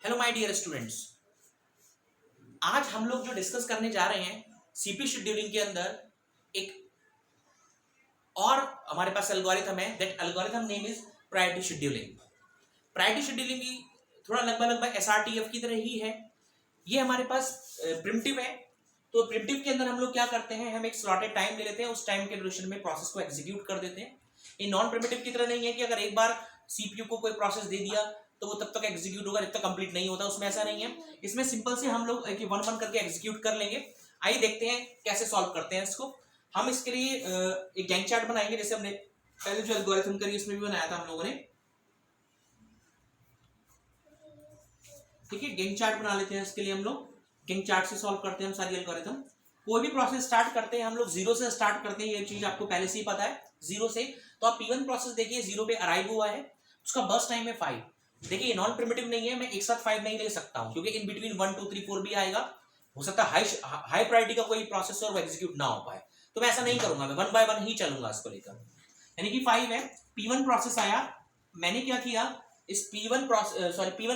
Hello my dear students, आज हम लोग जो डिस्कस करने जा रहे हैं सीपी शेड्यूलिंग के अंदर एक और हमारे पास एल्गोरिथम है। That algorithm name is priority scheduling. Priority scheduling भी थोड़ा लगभग एसआरटीएफ की तरह ही है। ये हमारे पास प्रिमिटिव है। तो प्रिमिटिव के अंदर हम लोग क्या करते हैं, हम एक स्लॉटेड टाइम ले लेते हैं, उस टाइम के ड्यूरेशन में प्रोसेस को एग्जीक्यूट कर देते हैं। ये नॉन प्रिमिटिव की तरह नहीं है कि अगर एक बार सीपीयू को कोई प्रोसेस दे दिया तो वो तब तक एग्जीक्यूट होगा जब तक कंप्लीट नहीं होता। उसमें ऐसा नहीं है। इसमें सिंपल से हम लोग वन वन करके एग्जीक्यूट कर लेंगे। आइए देखते हैं कैसे सॉल्व करते हैं इसको। हम इसके लिए एक गैंग चार्ट बनाएंगे, जैसे हमने पहले जो एल्गोरिथम करी उसमें भी बनाया था हम लोगों ने। ठीक है, गैंग चार्ट बना लेते हैं। इसके लिए हम लोग गैंग चार्ट से सॉल्व करते हैं हम सारी एल्गोरिथम। कोई भी प्रोसेस स्टार्ट करते हैं हम लोग जीरो से स्टार्ट करते हैं, ये चीज आपको पहले से ही पता है, जीरो से। तो आप P1 प्रोसेस देखिए, जीरो पे अराइव हुआ है, उसका बर्स्ट टाइम है 5। देखिए ये नॉन प्रिमिटिव नहीं है, मैं एक साथ 5 नहीं ले सकता हूं क्योंकि इन बिटवीन 1 2 3 4 भी आएगा। हो सकता है हाई प्रायोरिटी का कोई प्रोसेस और वो एग्जीक्यूट ना हो पाए, तो मैं ऐसा नहीं करूंगा, मैं 1 बाय 1 ही चलूंगा इसको लेकर। यानी कि 5 है, P1 प्रोसेस आया, मैंने क्या किया, इस P1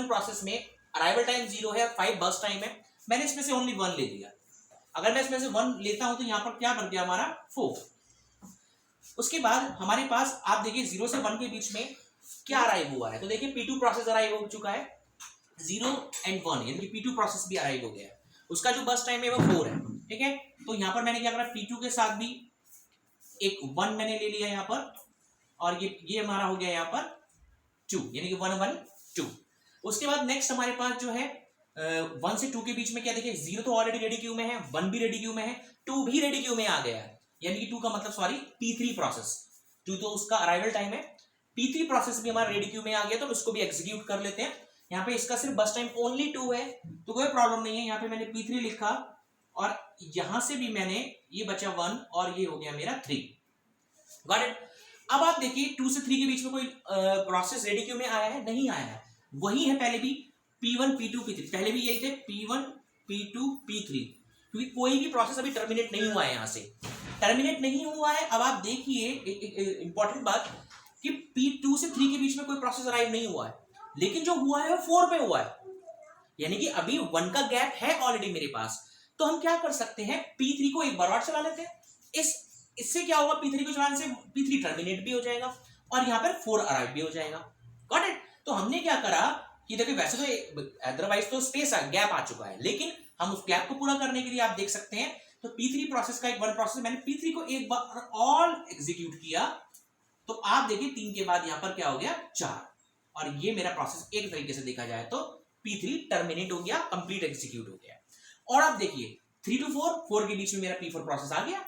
प्रोसेस में अराइवल टाइम 0 है, 5 बर्स्ट टाइम है, मैंने इसमें से ओनली 1 ले लिया। अगर मैं इसमें से 1 लेता हूं तो यहां पर क्या बन गया हमारा 4। उसके बाद हमारे पास आप देखिए 0 से 1 के बीच में क्या अराइव हुआ है, तो देखिए P2 प्रोसेस अराइव हो चुका है, 0 एंड 1, यानी कि P2 प्रोसेस भी अराइव हो गया है। उसका जो बर्स्ट टाइम है वो 4 है। ठीक है, तो यहां पर मैंने क्या करा, P2 के साथ भी एक 1 मैंने ले लिया यहां पर, और ये हमारा हो गया यहां पर 2, यानी कि 1 1 2। उसके बाद नेक्स्ट हमारे पास जो है 1 से 2 के बीच में क्या, देखिए 0 तो ऑलरेडी रेडी क्यू में है, 1 भी रेडी क्यू में है, 2 भी रेडी क्यू में आ गया है, यानी कि 2 का मतलब सॉरी P3 प्रोसेस, 2 तो उसका अराइवल टाइम है, P3 प्रोसेस भी हमारा रेडी क्यू में आ गया, तो इसको भी एग्जीक्यूट कर लेते हैं। यहाँ पे इसका सिर्फ बस टाइम ओनली 2 है, तो कोई प्रॉब्लम नहीं है। यहाँ पे मैंने P3 लिखा और यहां से भी मैंने ये बचा 1 और ये हो गया मेरा 3। Got it. अब आप देखिए 2 से 3 के बीच में कोई प्रोसेस रेडी क्यू में आया है, नहीं आया है, वही है पहले भी P1 P2 P3, पहले भी यही थे P1 P2 P3, क्योंकि कोई भी प्रोसेस अभी टर्मिनेट नहीं हुआ है, यहां से टर्मिनेट नहीं हुआ है। अब आप देखिए एक इंपॉर्टेंट बात कि P2 से 3 के बीच में कोई प्रोसेस अराइव नहीं हुआ है, लेकिन जो हुआ है वो 4 पे हुआ है, यानी कि अभी 1 का गैप है ऑलरेडी मेरे पास। तो हम क्या कर सकते हैं, P3 को एक बार और चला लेते हैं। इससे क्या होगा, P3 को चलाने से P3 टर्मिनेट भी हो जाएगा और यहाँ पर 4 अराइव भी हो जाएगा। Got it. तो हमने क्या करा कि देखिए वैसे तो अदरवाइज तो स्पेस गैप आ चुका है, लेकिन हम उस गैप को पूरा करने के लिए आप देख सकते हैं, तो P3 प्रोसेस का एक 1 प्रोसेस मैंने P3 को एक बार और एग्जीक्यूट किया, तो आप देखिए 3 के बाद यहां पर क्या हो गया 4, और ये मेरा प्रोसेस एक तरीके से देखा जाए तो P3 टर्मिनेट हो गया, कंप्लीट एग्जीक्यूट हो गया। और आप देखिए 3 to 4 के बीच में मेरा P4 प्रोसेस आ गया।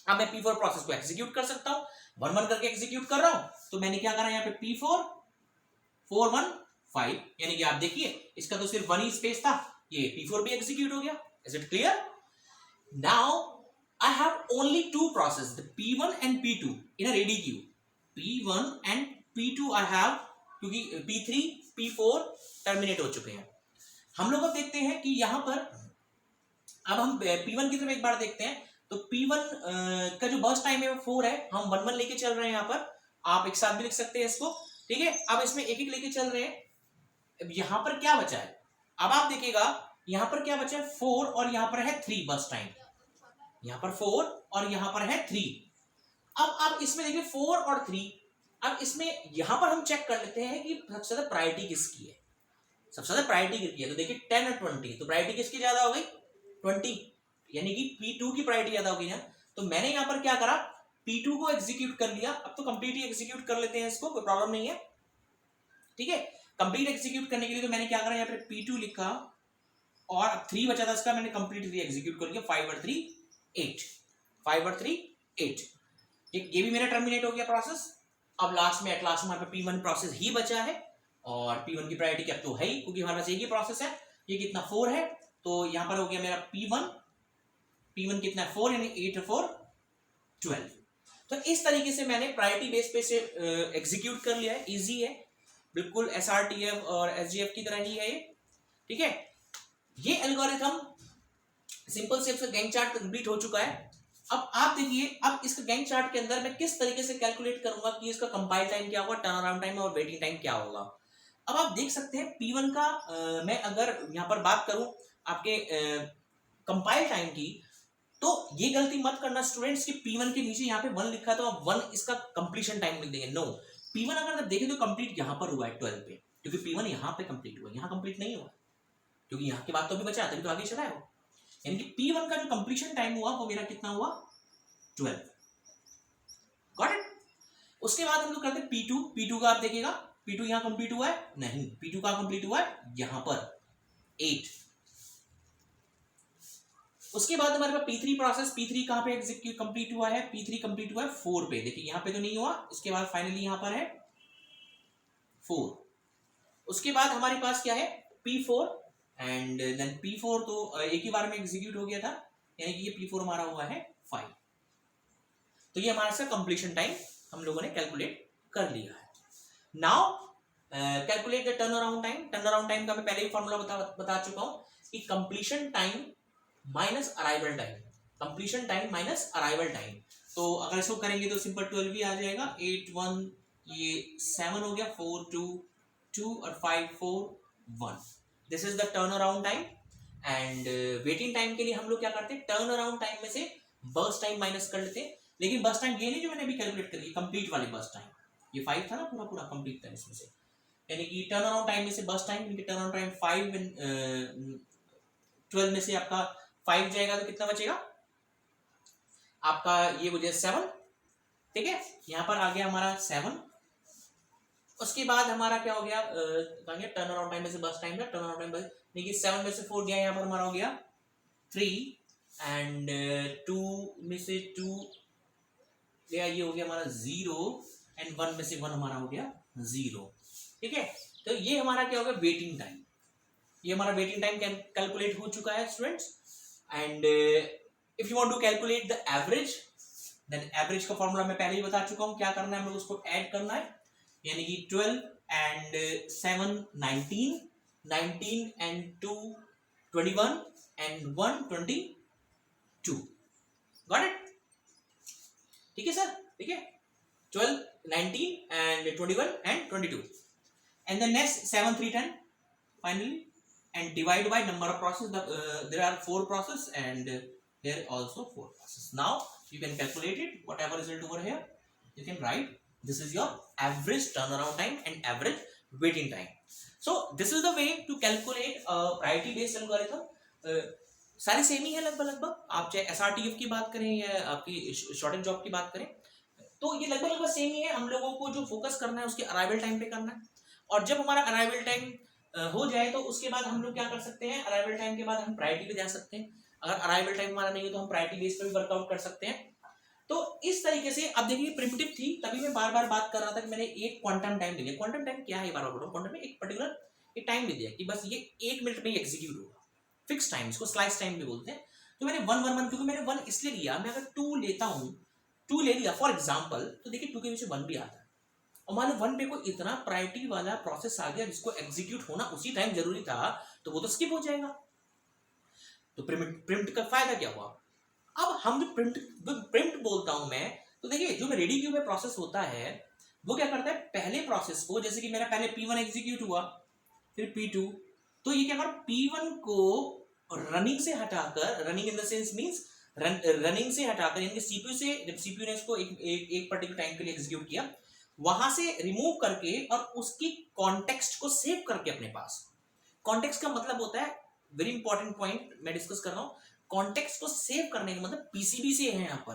अब मैं P4 प्रोसेस को एग्जीक्यूट कर सकता हूं, 1 1 करके एग्जीक्यूट कर रहा हूं, तो मैंने क्या करा यहाँ पे P4 4 1 5, यानी कि आप देखिए इसका तो सिर्फ 1 ही स्पेस था, ये P4 भी एग्जीक्यूट हो गया। Is it clear? Now I have only 2 processes, the P1 and P2 in a ready queue. P1 and P2 I have, क्योंकि P3 P4 टर्मिनेट हो चुके हैं। हम लोग अब देखते हैं कि यहां पर अब हम P1 की तरफ एक बार देखते हैं, तो P1 का जो बर्स्ट टाइम है वो 4 है, हम 1 1 लेके चल रहे हैं, यहाँ पर आप एक साथ भी लिख सकते हैं इसको। ठीक है, अब इसमें एक एक लेके चल रहे हैं। अब यहां पर क्या बचा है, अब आप देखिएगा यहां पर क्या बचा है 4 और यहां पर है 3 बर्स्ट टाइम, यहां पर 4 और यहां पर है 3। अब आप इसमें देखिए 4 और 3, अब इसमें यहां पर हम चेक कर लेते हैं कि सबसे ज्यादा प्रायोरिटी किसकी है, सबसे ज्यादा प्रायोरिटी किसकी है। तो देखिए 10 और 20, तो प्रायोरिटी किसकी ज्यादा हो गई 20, यानी कि P2 की प्रायोरिटी ज्यादा हो गई ना। तो मैंने यहां पर क्या करा, P2 को एग्जीक्यूट कर लिया। अब तो कंप्लीट ही एग्जीक्यूट कर लेते हैं इसको, कोई प्रॉब्लम नहीं है। ठीक है, कंप्लीट एग्जीक्यूट करने के लिए तो मैंने क्या करा, यहाँ पे P2 लिखा और अब 3 बचा था इसका, मैंने कंप्लीटली एग्जीक्यूट कर लिया। 5 और 3 8, 5 और 3 8, ये भी मेरा टर्मिनेट हो गया प्रोसेस। अब लास्ट में हमारे पे P1 प्रोसेस ही बचा है, और P1 की प्रायोरिटी क्या तो है ही, क्योंकि हमारे पास एक ही प्रोसेस है। ये कितना 4 है, तो यहां पर हो गया मेरा P1 कितना है 4, यानी 8 और 4 12। तो इस तरीके से मैंने प्रायोरिटी बेस पे से एग्जीक्यूट कर लिया है। इजी है, बिल्कुल SRTF और SGF की तरह ही है ये। ठीक है, ये एल्गोरिथम सिंपल से इसका गैंग चार्ट कंप्लीट हो चुका है। अब आप देखिए, अब इसका गैंग चार्ट के अंदर मैं किस तरीके से कैलकुलेट करूंगा कि इसका कंपाइल टाइम क्या होगा, टर्न अराउंड टाइम और वेटिंग टाइम क्या होगा। अब आप देख सकते हैं P1 का मैं अगर यहाँ पर बात करूं आपके कंपाइल टाइम की, तो ये गलती मत करना स्टूडेंट्स कि P1 के नीचे यहाँ पे 1 लिखा है तो आप 1 इसका कंप्लीशन टाइम लिख देंगे। नो, P1 अगर आप देखें तो कंप्लीट यहाँ पर हुआ है 12 पे, क्योंकि P1 यहाँ पे कंप्लीट हुआ है, यहाँ कंप्लीट नहीं हुआ, क्योंकि यहाँ के बाद तो अभी बचा, तभी तो आगे चला है वो। यानी कि P1 का जो कंप्लीशन टाइम हुआ वो मेरा कितना हुआ 12। Got it. उसके बाद हम लोग करते हैं P2 का आप देखिएगा P2 यहाँ कंप्लीट हुआ है नहीं, P2 का कंप्लीट हुआ है यहाँ पर 8। उसके बाद हमारे पास P3 प्रोसेस, P3 कहां पे एग्जीक्यूट कंप्लीट हुआ है, P3 कंप्लीट हुआ है 4 पे, देखिए यहाँ पे तो नहीं हुआ, इसके बाद फाइनली यहाँ पर है 4। उसके बाद हमारे पास क्या है P4 एंड देन P4 तो एक ही बार में एग्जीक्यूट हो गया था, यानी कि ये P4 हमारा हुआ है 5। तो ये हमारा सा कंप्लीशन टाइम हम लोगों ने कैलकुलेट कर लिया है। Now calculate the turn around time. Turn around time का मैं पहले ही फॉर्मूला बता चुका हूं कि completion time minus arrival time, completion time minus arrival time. तो अगर इसको करेंगे तो सिंपल 12 भी आ जाएगा, 8 1 ये 7 हो गया, 4 2 2 और 5 4 1। This is the turn around time. And waiting time के लिए हम लोग क्या करते हैं, टर्न अराउंड टाइम में से बर्स्ट टाइम माइनस कर लेते हैं। लेकिन बर्स्ट टाइम ये नहीं जो मैंने अभी कैलकुलेट कर लिया, कंप्लीट वाली बर्स्ट टाइम, ये 5 था ना, पूरा पूरा कंप्लीट था इसमें से, यानी कि टर्न अराउंड टाइम में से burst time, turn around time 5 12 में से आपका 5 जाएगा तो कितना बचेगा आपका, ये हो जाए 7। ठीक है, यहाँ पर आ गया हमारा 7। उसके बाद हमारा क्या हो गया, टर्न अराउंड टाइम में से बस टाइम का टर्न अराउंड टाइम, देखिए 7 में से 4 गया, यहाँ पर हमारा हो गया 3 एंड 2 में से 2 गया, ये हो गया हमारा 0 एंड 1 में से 1 हमारा हो गया 0। ठीक है, तो ये हमारा क्या हो गया वेटिंग टाइम, ये हमारा वेटिंग टाइम कैलकुलेट हो चुका है students. And if you want to calculate the average, then average का फॉर्मूला मैं पहले ही बता चुका हूं, क्या करना है हम लोग उसको ऐड करना है, यानी कि 12 and 7 19, 19 and 2 21 and 1 22। Got it. ठीक है सर, ठीक है, 12 19 and 21 and 22 and then next 7 3 10 finally and divide by number of process. There are 4 process and here also 4 process. Now you can calculate it, whatever result over here you can write. This is your average turnaround time and average waiting time. So this is the way to calculate a priority based algorithm. सारे same ही है लगभग, आप चाहे SRTF की बात करें या आपकी शॉर्टेज जॉब की बात करें, तो ये लगभग सेम ही है। हम लोगों को जो फोकस करना है उसके अराइवल टाइम पे करना है, और जब हमारा अराइवल टाइम हो जाए तो उसके बाद हम लोग क्या कर सकते हैं, अराइवल टाइम के बाद हम प्रायोरिटी पे जा सकते हैं। अगर अराइवल टाइम हमारा नहीं हो तो हम प्रायोरिटी बेस पे भी वर्कआउट कर सकते हैं। तो इस तरीके से अब देखिए प्रिमिटिव थी, तभी मैं बार बार बात कर रहा था कि मैंने एक क्वांटम टाइम दिया। क्वांटम टाइम क्या है, बार बार बोल रहा हूं, क्वांटम में एक पर्टिकुलर एक टाइम दे दिया कि बस ये 1 मिनट में ही एग्जीक्यूट होगा, फिक्स टाइम, इसको स्लाइस टाइम भी बोलते हैं। तो मैंने 1 1 1, क्योंकि मैंने 1 इसलिए लिया, मैं अगर 2 लेता हूं, 2 ले लिया फॉर एग्जाम्पल, तो देखिए 2 के नीचे 1 भी आता है, और मान लो 1 पे कोई इतना प्रायोरिटी वाला प्रोसेस आ गया जिसको एग्जीक्यूट होना उसी टाइम जरूरी था, तो वो तो स्किप हो जाएगा। तो प्रिम्प्ट का फायदा क्या हुआ। अब हम जो प्रिम्प्ट बोलता हूं मैं, तो देखिए जो रेडी क्यू में प्रोसेस होता है वो क्या करता है, पहले प्रोसेस को, जैसे कि मेरा पहले P1 एग्जीक्यूट हुआ, फिर P2, तो ये क्या कर P1 को रनिंग से हटाकर, running in the sense means running से हटाकर, यानी सीपीयू से, जब सीपीयू ने इसको एक पर्टिकुलर टाइम के लिए एग्जीक्यूट किया, वहां से रिमूव करके और उसकी कॉन्टेक्स्ट को सेव करके अपने पास। कॉन्टेक्स्ट का मतलब होता है, वेरी इंपॉर्टेंट पॉइंट मैं डिस्कस कर रहा हूं, कॉन्टेक्स्ट को सेव करने का मतलब पीसीबी से है, यहाँ पर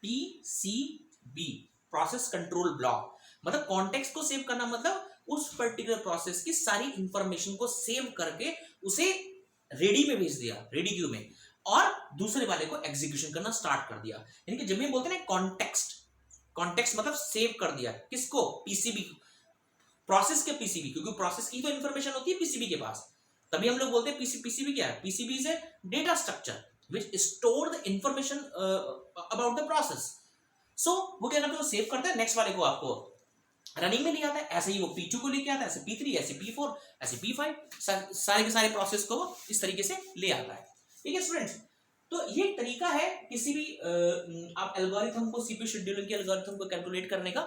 पीसीबी, प्रोसेस कंट्रोल ब्लॉक, मतलब कॉन्टेक्स्ट को सेव करना मतलब उस पर्टिकुलर प्रोसेस की सारी इंफॉर्मेशन को सेव करके उसे रेडी में भेज दिया, रेडी क्यू में, और दूसरे वाले को एग्जीक्यूशन करना स्टार्ट कर दिया। यानी कि जब भी बोलते हैं कॉन्टेक्स्ट, कॉन्टेक्स्ट मतलब सेव कर दिया, किसको, पीसीबी, प्रोसेस के पीसीबी, क्योंकि प्रोसेस की तो इंफॉर्मेशन होती है पीसीबी के पास, तभी हम लोग बोलते हैं पीसीबी क्या है, PCB is a data structure which store the information about the process. So वो क्या करता है, सेव करता है, नेक्स्ट वाले को आपको रनिंग में ले आता है, ऐसे ही वो P2 को लेके आता है, ऐसे P3, ऐसे P4, ऐसे P5, सारे के सारे प्रोसेस को इस तरीके से ले आता है। ठीक है स्टूडेंट्स, तो ये तरीका है किसी भी आप एल्गोरिथम को, सीपीयू शेड्यूलिंग के एल्गोरिथम को कैलकुलेट करने का।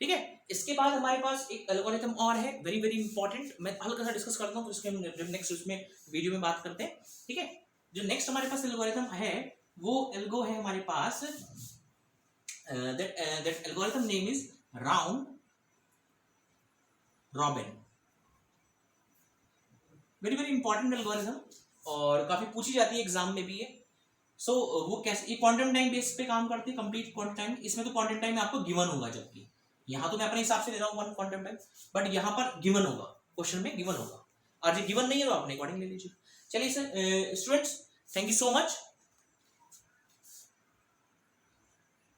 ठीक है। इसके बाद हमारे पास एक एल्गोरिथम और है, वेरी वेरी इंपॉर्टेंट, मैं हल्का सा डिस्कस करता हूँ तो उसके हम नेक्स्ट उसमें वीडियो में बात करते हैं, ठीक है। जो नेक्स्ट हमारे पास एल्गोरिथम है वो एल्गो है हमारे पास, that algorithm name is round robin, very very important algorithm और काफी पूछी जाती है एग्जाम में भी है। सो वो कैसे, ये क्वांटम टाइम बेस पे काम करती है, कंप्लीट क्वांटम टाइम। इसमें तो क्वांटम टाइम आपको गिवन होगा, जबकि यहाँ तो मैं अपने हिसाब से दे रहा हूँ 1 क्वांटम टाइम, बट यहाँ पर गिवन होगा, क्वेश्चन में गिवन होगा, और जो गिवन नहीं है तो आपने अकॉर्डिंग ले लीजिए। चलिए sir students, thank you so much.